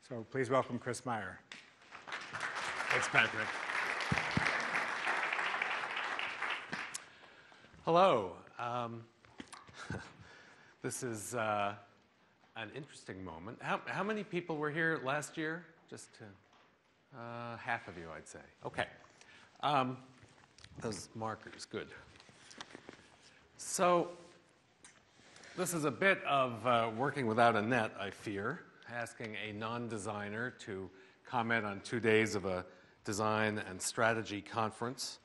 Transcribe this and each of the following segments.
So please welcome Chris Meyer. Thanks, Patrick. Hello. This is an interesting moment. How many people were here last year? Just half of you, I'd say. Okay. Those markers, good. So this is a bit of working without a net, I fear, asking a non-designer to comment on 2 days of a design and strategy conference.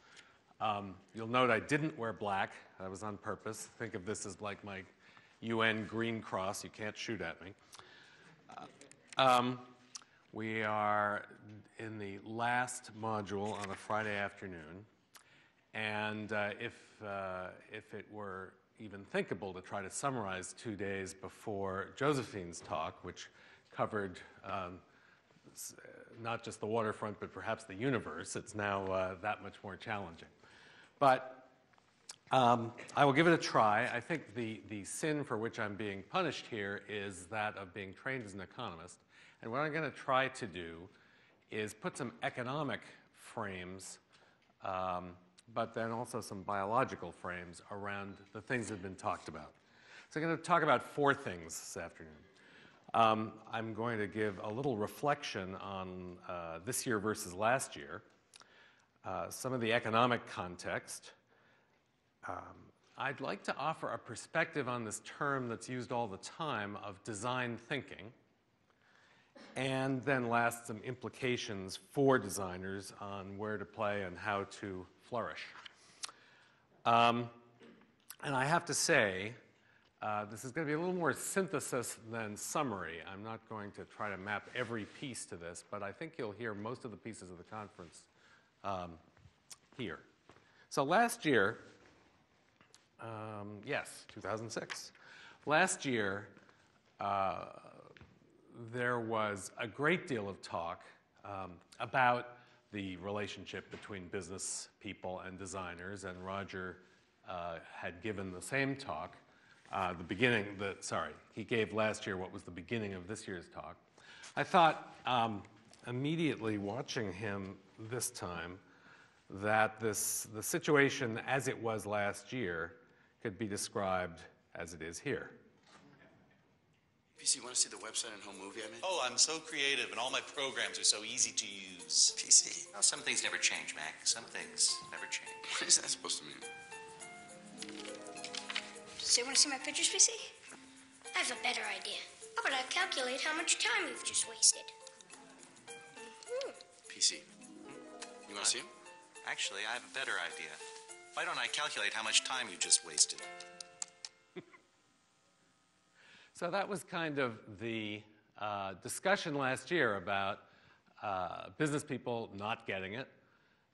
You'll note I didn't wear black. That was on purpose. Think of this as like my UN Green Cross. You can't shoot at me. We are in the last module on a Friday afternoon. And if it were even thinkable to try to summarize 2 days before Josephine's talk, which covered not just the waterfront, but perhaps the universe, it's now that much more challenging. But I will give it a try. I think the sin for which I'm being punished here is that of being trained as an economist. And what I'm going to try to do is put some economic frames, but then also some biological frames around the things that have been talked about. So I'm going to talk about 4 things this afternoon. I'm going to give a little reflection on this year versus last year, some of the economic context. I'd like to offer a perspective on this term that's used all the time of design thinking, and then last, some implications for designers on where to play and how to flourish. And I have to say, this is going to be a little more synthesis than summary. I'm not going to try to map every piece to this, but I think you'll hear most of the pieces of the conference here. So last year, yes, 2006. Last year, there was a great deal of talk about the relationship between business people and designers, and Roger had given the same talk. He gave last year what was the beginning of this year's talk. I thought immediately watching him this time that the situation as it was last year could be described as it is here. PC, you want to see the website and home movie I made? Oh, I'm so creative, and all my programs are so easy to use. PC. Well, some things never change, Mac. Some things never change. What is that supposed to mean? So you want to see my pictures, PC? I have a better idea. How about I calculate how much time you've just wasted? PC, you want to see him? Actually, I have a better idea. Why don't I calculate how much time you just wasted? So that was kind of the discussion last year about business people not getting it,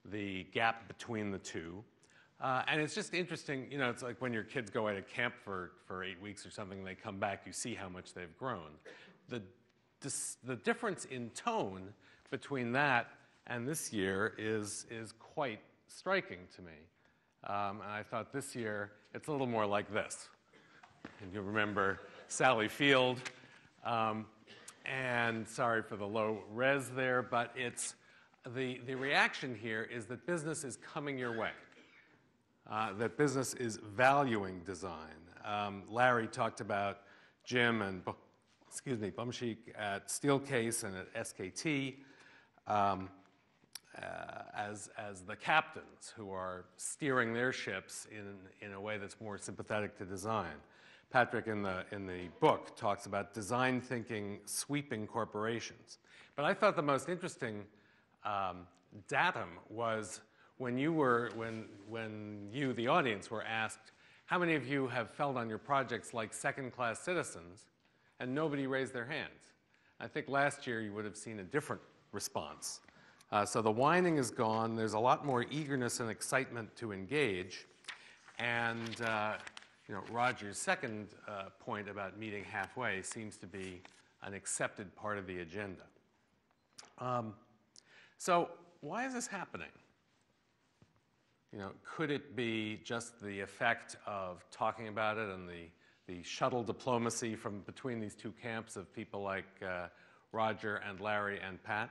the gap between the two. And it's just interesting, you know, it's like when your kids go away to camp for 8 weeks or something, and they come back, you see how much they've grown. The difference in tone between that and this year is quite striking to me. And I thought this year, it's a little more like this. And you remember Sally Field, and sorry for the low res there, but it's the reaction here is that business is coming your way, that business is valuing design. Larry talked about Jim and Bumsheek at Steelcase and at SKT as the captains who are steering their ships in a way that's more sympathetic to design. Patrick in the book talks about design thinking sweeping corporations. But I thought the most interesting datum was when you, the audience, were asked, how many of you have felt on your projects like second-class citizens, and nobody raised their hands. I think last year you would have seen a different response. So the whining is gone. There's a lot more eagerness and excitement to engage. And you know, Roger's second point about meeting halfway seems to be an accepted part of the agenda. So why is this happening? You know, could it be just the effect of talking about it and the shuttle diplomacy from between these two camps of people like Roger and Larry and Pat.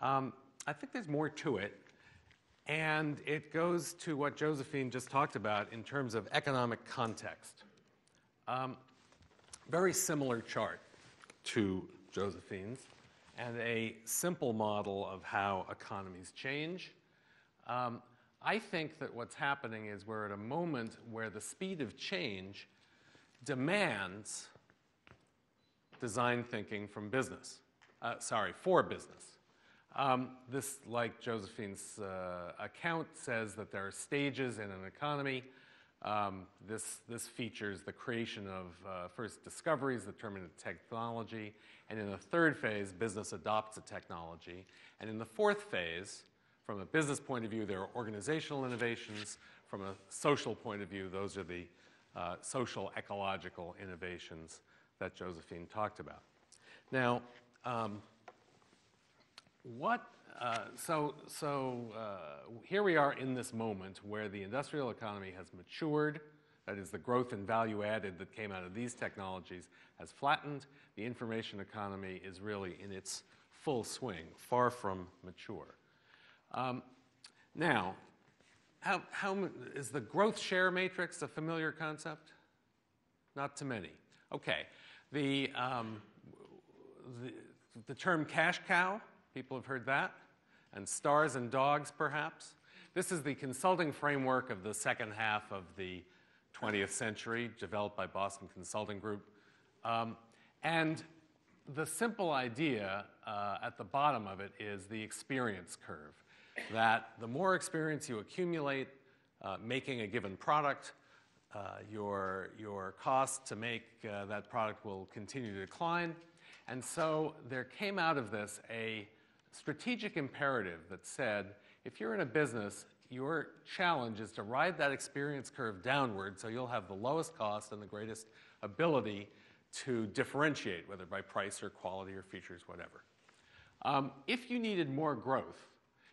I think there's more to it, and it goes to what Josephine just talked about in terms of economic context. Very similar chart to Josephine's, and a simple model of how economies change. I think that what's happening is we're at a moment where the speed of change demands design thinking from business. For business. This, like Josephine's account, says that there are stages in an economy. This features the creation of first discoveries that turn into technology, and in the third phase, business adopts a technology. And in the fourth phase, from a business point of view, there are organizational innovations. From a social point of view, those are the social ecological innovations that Josephine talked about. Now, here we are in this moment where the industrial economy has matured. That is, the growth and value added that came out of these technologies has flattened. The information economy is really in its full swing, far from mature. Now, how is the growth share matrix a familiar concept? Not to many. Okay. The term cash cow, people have heard that, and stars and dogs, perhaps. This is the consulting framework of the second half of the 20th century, developed by Boston Consulting Group. And the simple idea at the bottom of it is the experience curve, that the more experience you accumulate making a given product, your cost to make that product will continue to decline. And so there came out of this a strategic imperative that said, if you're in a business, your challenge is to ride that experience curve downward so you'll have the lowest cost and the greatest ability to differentiate, whether by price or quality or features, whatever. If you needed more growth,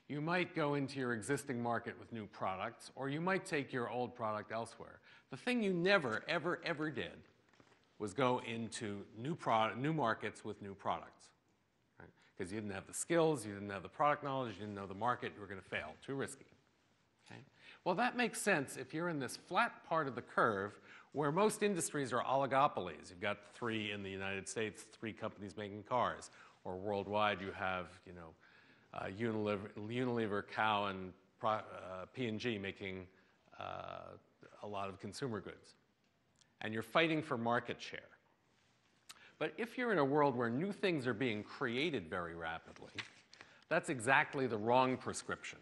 you might go into your existing market with new products, or you might take your old product elsewhere. The thing you never, ever, ever did was go into new markets with new products. Because you didn't have the skills, you didn't have the product knowledge, you didn't know the market, you were going to fail. Too risky. Okay? Well, that makes sense if you're in this flat part of the curve where most industries are oligopolies. You've got 3 in the United States, 3 companies making cars. Or worldwide, you have, Unilever, Cow, and P&G making a lot of consumer goods. And you're fighting for market share. But if you're in a world where new things are being created very rapidly, that's exactly the wrong prescription.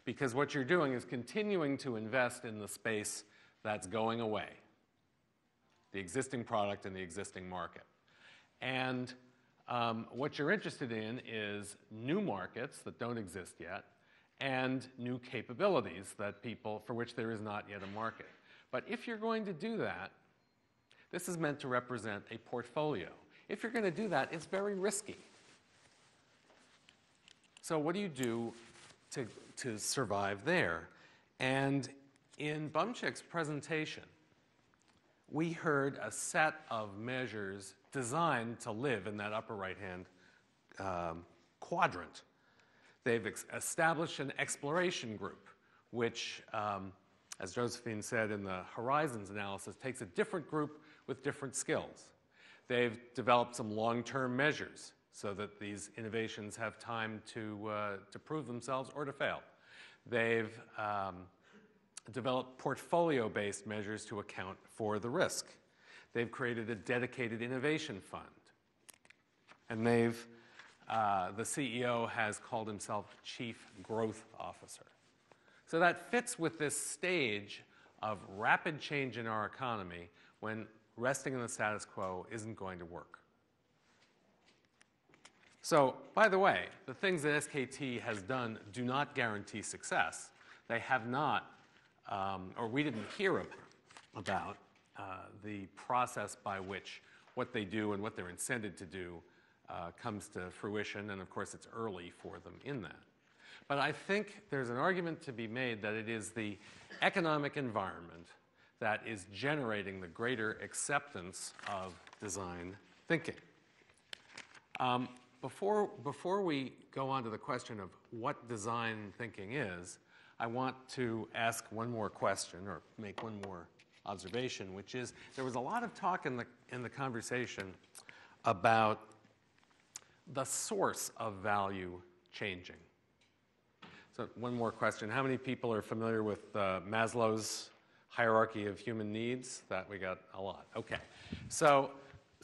Because what you're doing is continuing to invest in the space that's going away, the existing product and the existing market. And what you're interested in is new markets that don't exist yet and new capabilities for which there is not yet a market. But if you're going to do that, this is meant to represent a portfolio. If you're going to do that, it's very risky. So what do you do to survive there? And in Bumchick's presentation, we heard a set of measures designed to live in that upper right-hand quadrant. They've established an exploration group, which, as Josephine said in the Horizons analysis, takes a different group with different skills. They've developed some long-term measures so that these innovations have time to prove themselves or to fail. They've developed portfolio-based measures to account for the risk. They've created a dedicated innovation fund. And the CEO has called himself Chief Growth Officer. So that fits with this stage of rapid change in our economy when resting in the status quo isn't going to work. So, by the way, the things that SKT has done do not guarantee success. They have not, or we didn't hear about the process by which what they do and what they're incented to do comes to fruition, and of course it's early for them in that. But I think there's an argument to be made that it is the economic environment that is generating the greater acceptance of design thinking. Before we go on to the question of what design thinking is, I want to ask one more question or make one more observation, which is there was a lot of talk in the conversation about the source of value changing. So one more question. How many people are familiar with Maslow's hierarchy of human needs? That we got a lot. Okay. So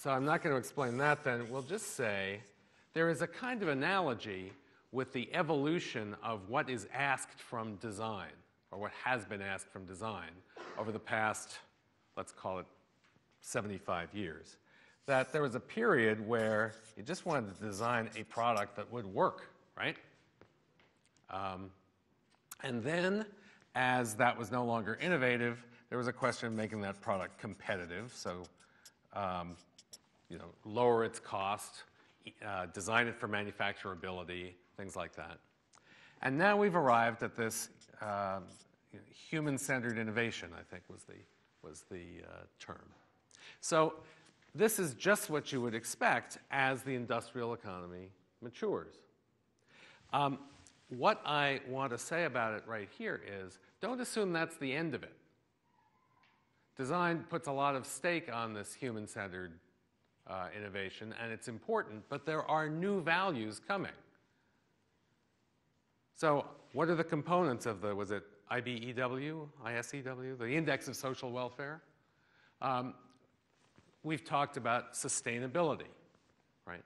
I'm not going to explain that then. We'll just say there is a kind of analogy with the evolution of what is asked from design, or what has been asked from design over the past, let's call it 75 years. That there was a period where you just wanted to design a product that would work, right? And then, as that was no longer innovative, there was a question of making that product competitive. So, lower its cost, design it for manufacturability, things like that. And now we've arrived at this human-centered innovation, I think was the term. So this is just what you would expect as the industrial economy matures. What I want to say about it right here is, don't assume that's the end of it. Design puts a lot of stake on this human-centered innovation, and it's important, but there are new values coming. So what are the components of the, was it IBEW, ISEW, the Index of Social Welfare? We've talked about sustainability, right?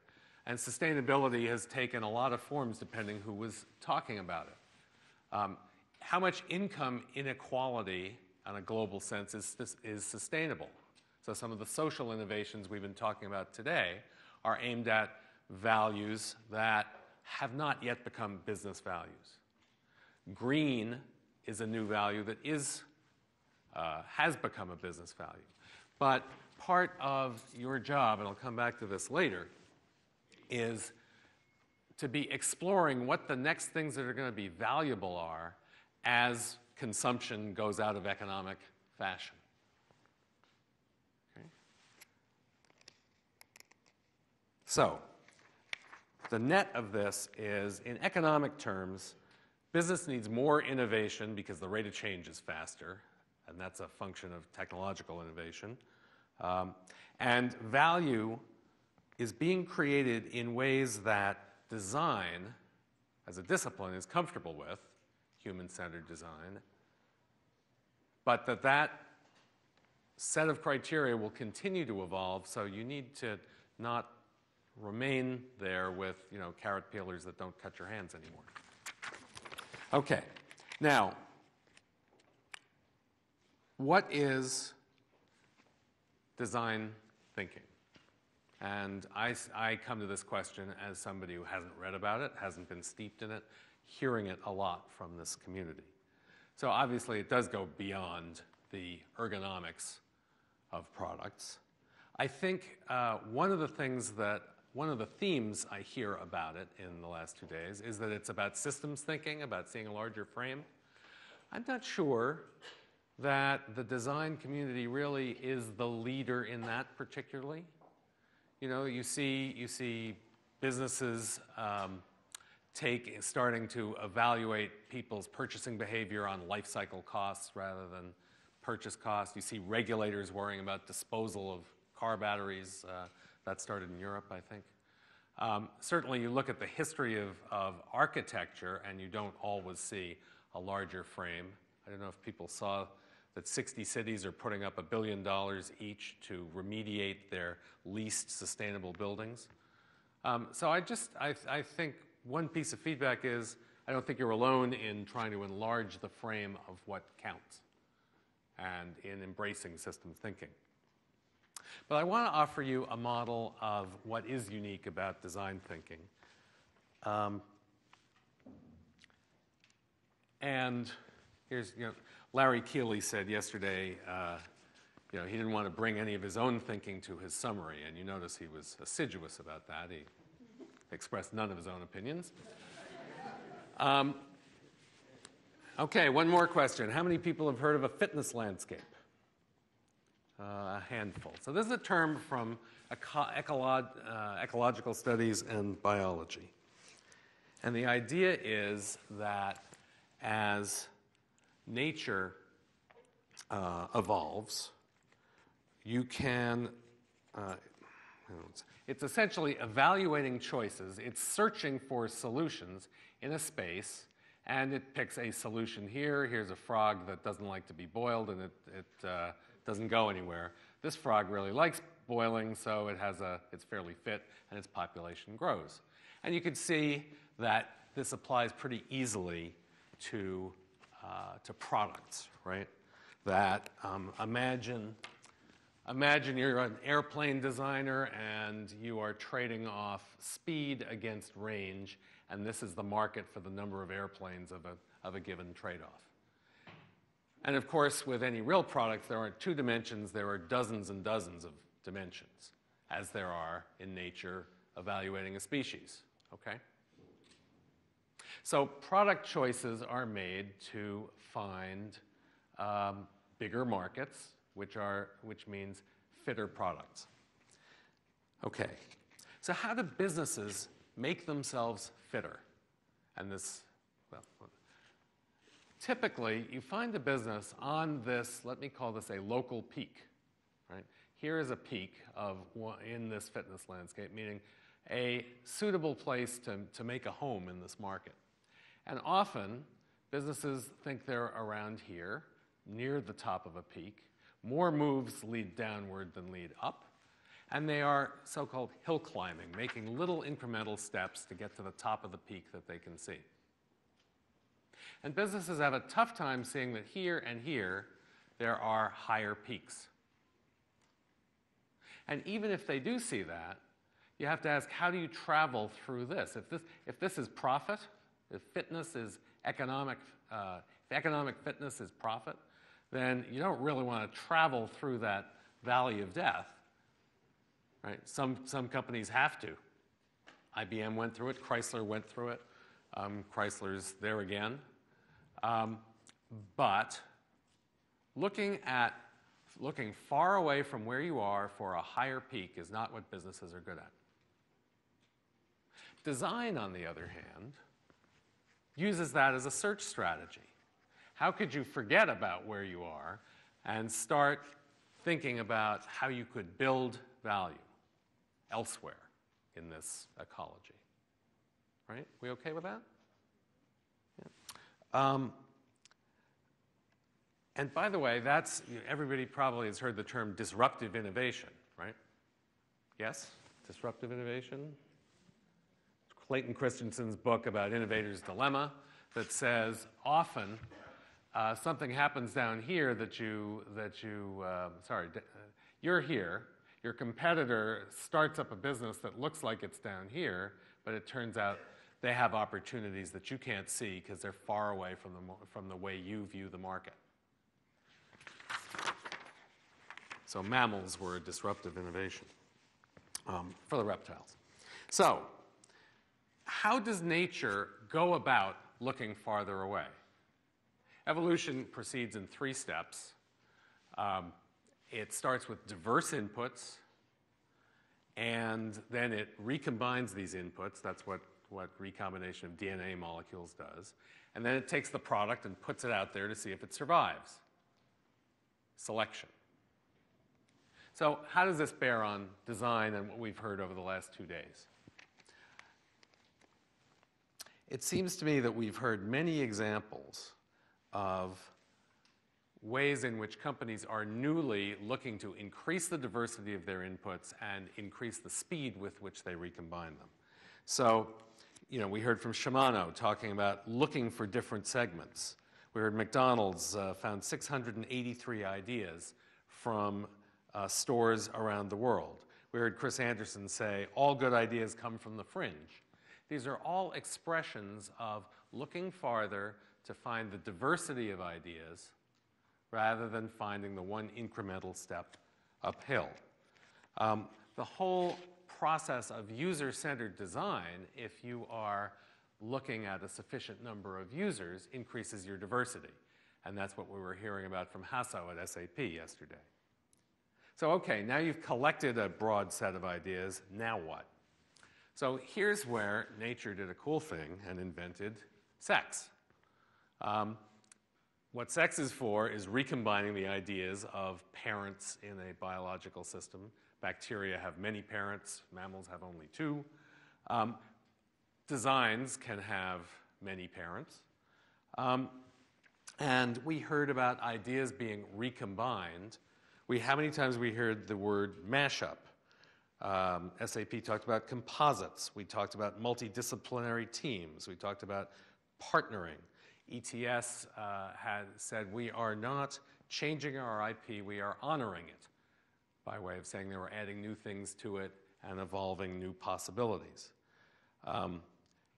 And sustainability has taken a lot of forms depending who was talking about it. How much income inequality on a global sense is sustainable? So some of the social innovations we've been talking about today are aimed at values that have not yet become business values. Green is a new value that has become a business value. But part of your job, and I'll come back to this later, is to be exploring what the next things that are going to be valuable are as consumption goes out of economic fashion. Okay? So, the net of this is, in economic terms, business needs more innovation because the rate of change is faster, and that's a function of technological innovation. And value is being created in ways that design, as a discipline, is comfortable with, human-centered design, but that set of criteria will continue to evolve, so you need to not remain there with, carrot peelers that don't cut your hands anymore. Okay, now, what is design thinking? And I come to this question as somebody who hasn't read about it, hasn't been steeped in it, hearing it a lot from this community. So obviously it does go beyond the ergonomics of products. I think one of the themes I hear about it in the last 2 days is that it's about systems thinking, about seeing a larger frame. I'm not sure that the design community really is the leader in that particularly. You see businesses starting to evaluate people's purchasing behavior on life cycle costs rather than purchase costs. You see regulators worrying about disposal of car batteries. That started in Europe, I think. Certainly, you look at the history of architecture, and you don't always see a larger frame. I don't know if people saw that 60 cities are putting up $1 billion each to remediate their least sustainable buildings. So I think one piece of feedback is I don't think you're alone in trying to enlarge the frame of what counts and in embracing systems thinking. But I want to offer you a model of what is unique about design thinking. And here's, Larry Keeley said yesterday, he didn't want to bring any of his own thinking to his summary, and you notice he was assiduous about that. He expressed none of his own opinions. Okay, one more question. How many people have heard of a fitness landscape? a handful. So this is a term from ecological studies and biology. And the idea is that as nature evolves, you can, it's essentially evaluating choices. It's searching for solutions in a space, and it picks a solution here. Here's a frog that doesn't like to be boiled, and it doesn't go anywhere. This frog really likes boiling, so it's fairly fit, and its population grows. And you can see that this applies pretty easily to products, right? That imagine you're an airplane designer and you are trading off speed against range, and this is the market for the number of airplanes of a given trade-off. And of course, with any real products, there aren't 2 dimensions, there are dozens and dozens of dimensions, as there are in nature evaluating a species, okay? So product choices are made to find bigger markets, which means fitter products. Okay, so how do businesses make themselves fitter? And this, well, typically you find a business on this, let me call this a local peak, right? Here is a peak in this fitness landscape, meaning a suitable place to make a home in this market. And often, businesses think they're around here, near the top of a peak. More moves lead downward than lead up. And they are so-called hill climbing, making little incremental steps to get to the top of the peak that they can see. And businesses have a tough time seeing that here and here, there are higher peaks. And even if they do see that, you have to ask, how do you travel through this? If this is profit, if fitness is economic, if economic fitness is profit, then you don't really want to travel through that valley of death, right? Some companies have to. IBM went through it, Chrysler went through it, Chrysler's there again. But looking far away from where you are for a higher peak is not what businesses are good at. Design, on the other hand, uses that as a search strategy. How could you forget about where you are and start thinking about how you could build value elsewhere in this ecology? Right? We okay with that? Yeah. And by the way, everybody probably has heard the term disruptive innovation, right? Yes? Disruptive innovation? Clayton Christensen's book about innovator's dilemma that says often something happens down here you're here, your competitor starts up a business that looks like it's down here, but it turns out they have opportunities that you can't see because they're far away from the way you view the market. So mammals were a disruptive innovation for the reptiles. So how does nature go about looking farther away? Evolution proceeds in 3 steps. It starts with diverse inputs, and then it recombines these inputs. That's what recombination of DNA molecules does. And then it takes the product and puts it out there to see if it survives. Selection. So how does this bear on design and what we've heard over the last 2 days? It seems to me that we've heard many examples of ways in which companies are newly looking to increase the diversity of their inputs and increase the speed with which they recombine them. So, we heard from Shimano talking about looking for different segments. We heard McDonald's found 683 ideas from stores around the world. We heard Chris Anderson say, all good ideas come from the fringe. These are all expressions of looking farther to find the diversity of ideas rather than finding the one incremental step uphill. The whole process of user-centered design, if you are looking at a sufficient number of users, increases your diversity. And that's what we were hearing about from Hasso at SAP yesterday. So, okay, now you've collected a broad set of ideas. Now what? So here's where nature did a cool thing and invented sex. What sex is for is recombining the ideas of parents in a biological system. Bacteria have many parents, mammals have only two. Designs can have many parents. And we heard about ideas being recombined. How many times we heard the word mashup? SAP talked about composites. We talked about multidisciplinary teams. We talked about partnering. ETS had said we are not changing our IP, we are honoring it, by way of saying they were adding new things to it and evolving new possibilities.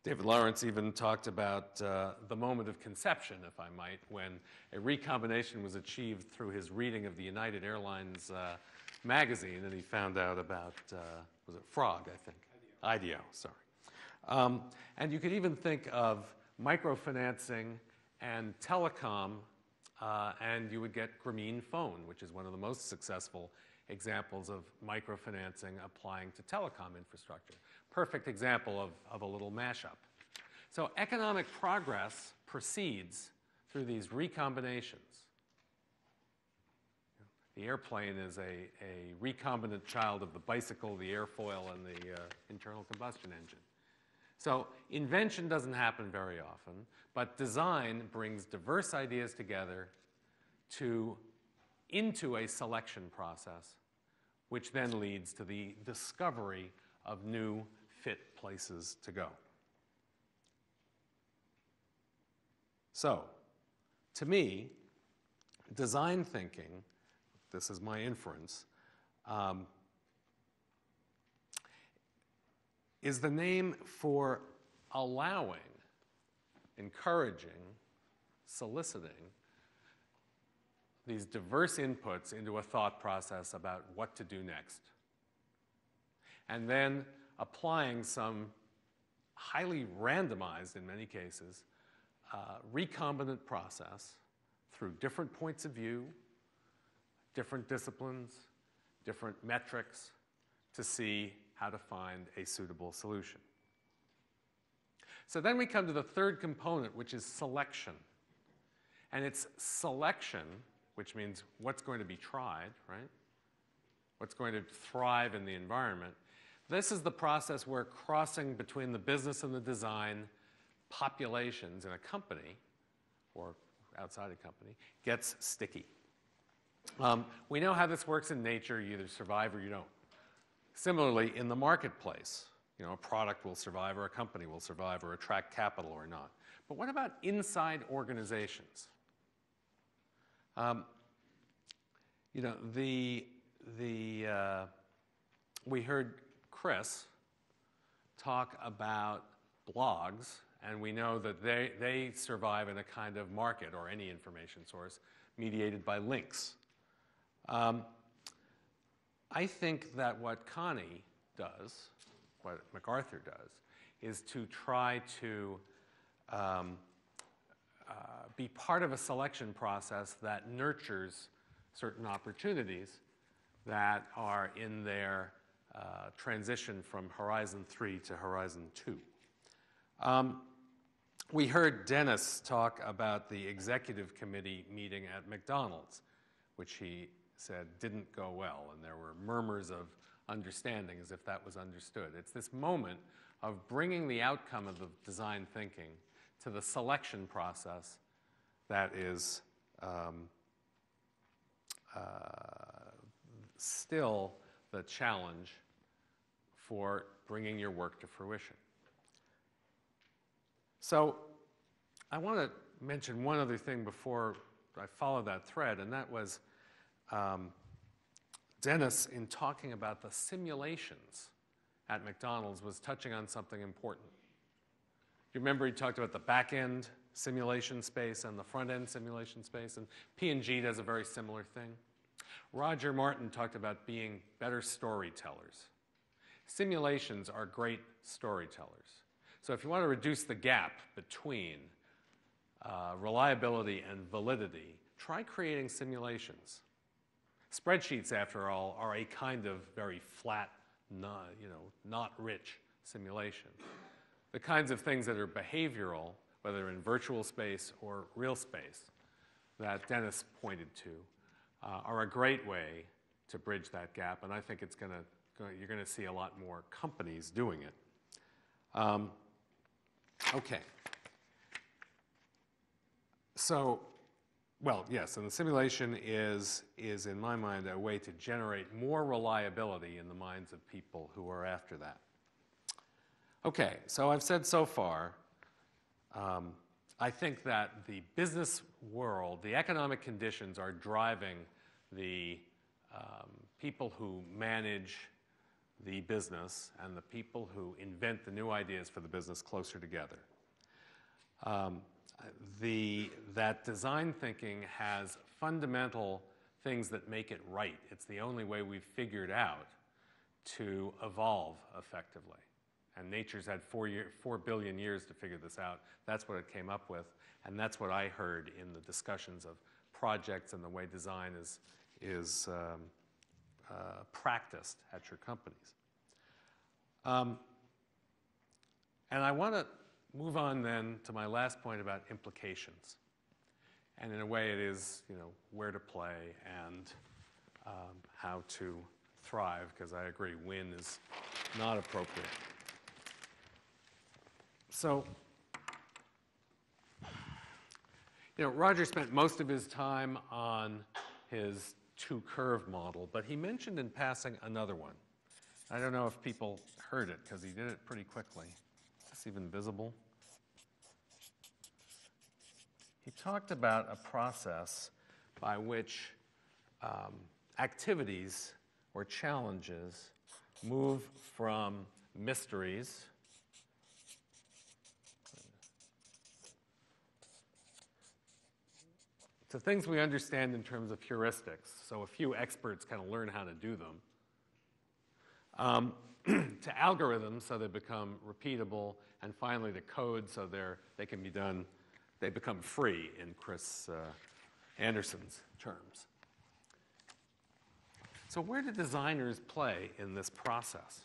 David Lawrence even talked about the moment of conception, if I might, when a recombination was achieved through his reading of the United Airlines magazine, and he found out about, was it Frog, I think? IDEO, sorry. And you could even think of microfinancing and telecom, and you would get Grameen Phone, which is one of the most successful examples of microfinancing applying to telecom infrastructure. Perfect example of a little mashup. So economic progress proceeds through these recombinations. The airplane is a recombinant child of the bicycle, the airfoil, and the internal combustion engine. So invention doesn't happen very often, but design brings diverse ideas together into a selection process, which then leads to the discovery of new fit places to go. So, to me, design thinking, this is my inference, is the name for allowing, encouraging, soliciting these diverse inputs into a thought process about what to do next. And then applying some highly randomized, in many cases, recombinant process through different points of view, different disciplines, different metrics to see how to find a suitable solution. So then we come to the third component, which is selection. And it's selection, which means what's going to be tried, right? What's going to thrive in the environment. This is the process where crossing between the business and the design populations in a company, or outside a company, gets sticky. We know how this works in nature. You either survive or you don't. Similarly, in the marketplace, a product will survive or a company will survive or attract capital or not. But what about inside organizations? We heard Chris talk about blogs, and we know that they survive in a kind of market, or any information source, mediated by links. I think that what Connie does, what MacArthur does, is to try to be part of a selection process that nurtures certain opportunities that are in their transition from Horizon 3 to Horizon 2. We heard Dennis talk about the executive committee meeting at McDonald's, which he said didn't go well, and there were murmurs of understanding as if that was understood. It's this moment of bringing the outcome of the design thinking to the selection process that is still the challenge for bringing your work to fruition. So I want to mention one other thing before I follow that thread, and that was Dennis, in talking about the simulations at McDonald's, was touching on something important. You remember he talked about the back-end simulation space and the front-end simulation space, and P&G does a very similar thing. Roger Martin talked about being better storytellers. Simulations are great storytellers. So if you want to reduce the gap between reliability and validity, try creating simulations. Spreadsheets, after all, are a kind of very flat, not rich simulation. The kinds of things that are behavioral, whether in virtual space or real space, that Dennis pointed to, are a great way to bridge that gap, and I think you're going to see a lot more companies doing it. Okay. So, well, yes, and the simulation is, in my mind, a way to generate more reliability in the minds of people who are after that. Okay, so I've said so far, I think that the business world, the economic conditions are driving the people who manage the business and the people who invent the new ideas for the business closer together. That design thinking has fundamental things that make it right. It's the only way we've figured out to evolve effectively. And nature's had 4 billion years to figure this out. That's what it came up with, and that's what I heard in the discussions of projects and the way design is practiced at your companies. And I want to move on then to my last point about implications. And in a way it is, where to play and how to thrive, because I agree, win is not appropriate. So, Roger spent most of his time on his two-curve model, but he mentioned in passing another one. I don't know if people heard it, because he did it pretty quickly. Is this even visible? He talked about a process by which activities or challenges move from mysteries to things we understand in terms of heuristics. So a few experts kind of learn how to do them. To algorithms, so they become repeatable, and finally to code, so they become free in Chris Anderson's terms. So where do designers play in this process?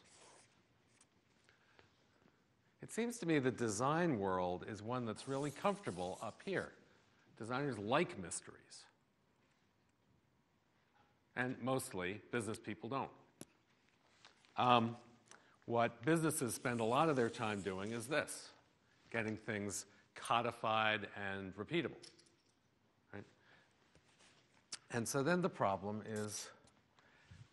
It seems to me the design world is one that's really comfortable up here. Designers like mysteries. And mostly, business people don't. What businesses spend a lot of their time doing is this, getting things codified and repeatable. Right? And so then the problem is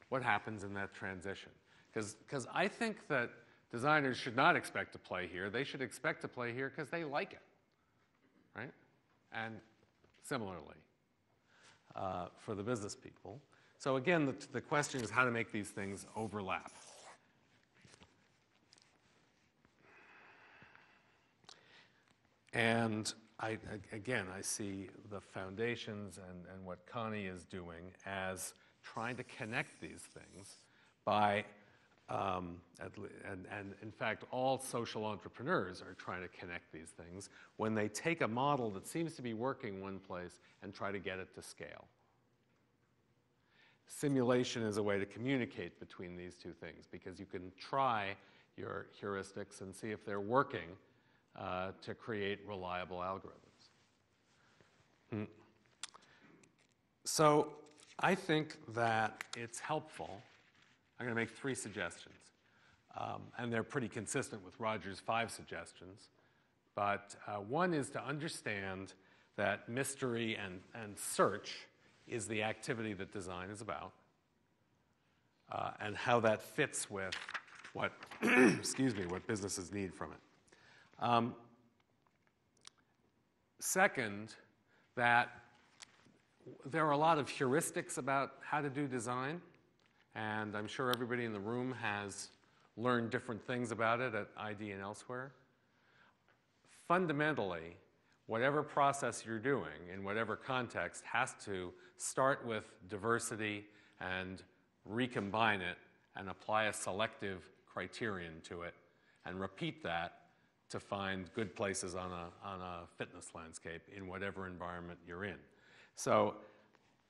what happens in that transition. Because I think that designers should not expect to play here. They should expect to play here because they like it. Right? And similarly, for the business people. So again, the question is how to make these things overlap. And I see the foundations and what Connie is doing as trying to connect these things by, and in fact, all social entrepreneurs are trying to connect these things when they take a model that seems to be working one place and try to get it to scale. Simulation is a way to communicate between these two things, because you can try your heuristics and see if they're working to create reliable algorithms. So I think that it's helpful. I'm going to make 3 suggestions. And they're pretty consistent with Roger's 5 suggestions. But one is to understand that mystery and search is the activity that design is about, and how that fits with what, what businesses need from it. Second, that there are a lot of heuristics about how to do design, and I'm sure everybody in the room has learned different things about it at ID and elsewhere. Fundamentally, whatever process you're doing in whatever context has to start with diversity and recombine it and apply a selective criterion to it and repeat that to find good places on a fitness landscape in whatever environment you're in. So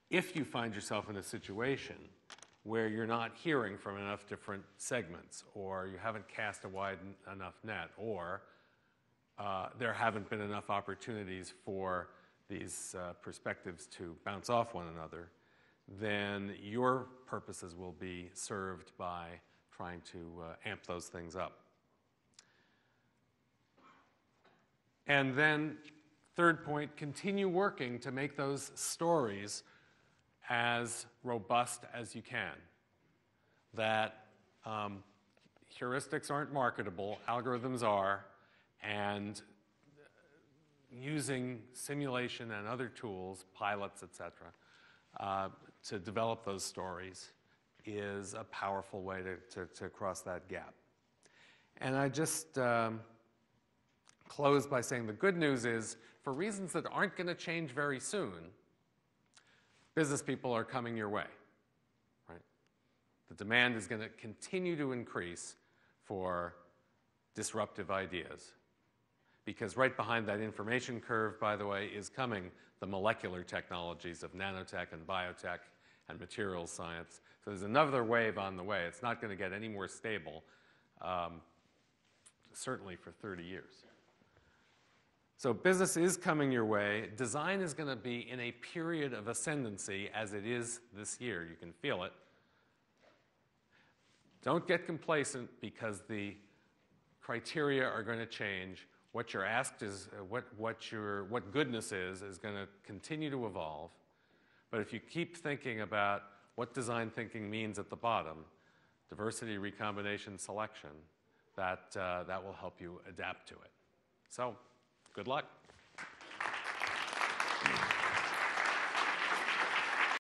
if you find yourself in a situation where you're not hearing from enough different segments, or you haven't cast a wide enough net, or there haven't been enough opportunities for these perspectives to bounce off one another, then your purposes will be served by trying to amp those things up. And then, third point, continue working to make those stories as robust as you can. That heuristics aren't marketable, algorithms are, and using simulation and other tools, pilots, etc., to develop those stories is a powerful way to cross that gap. And I just close by saying the good news is, for reasons that aren't going to change very soon, business people are coming your way, right? The demand is going to continue to increase for disruptive ideas. Because right behind that information curve, by the way, is coming the molecular technologies of nanotech and biotech and materials science. So there's another wave on the way. It's not going to get any more stable, certainly for 30 years. So business is coming your way. Design is going to be in a period of ascendancy, as it is this year. You can feel it. Don't get complacent, because the criteria are going to change. What you're asked is, what goodness is going to continue to evolve. But if you keep thinking about what design thinking means at the bottom, diversity, recombination, selection, that will help you adapt to it. So, good luck.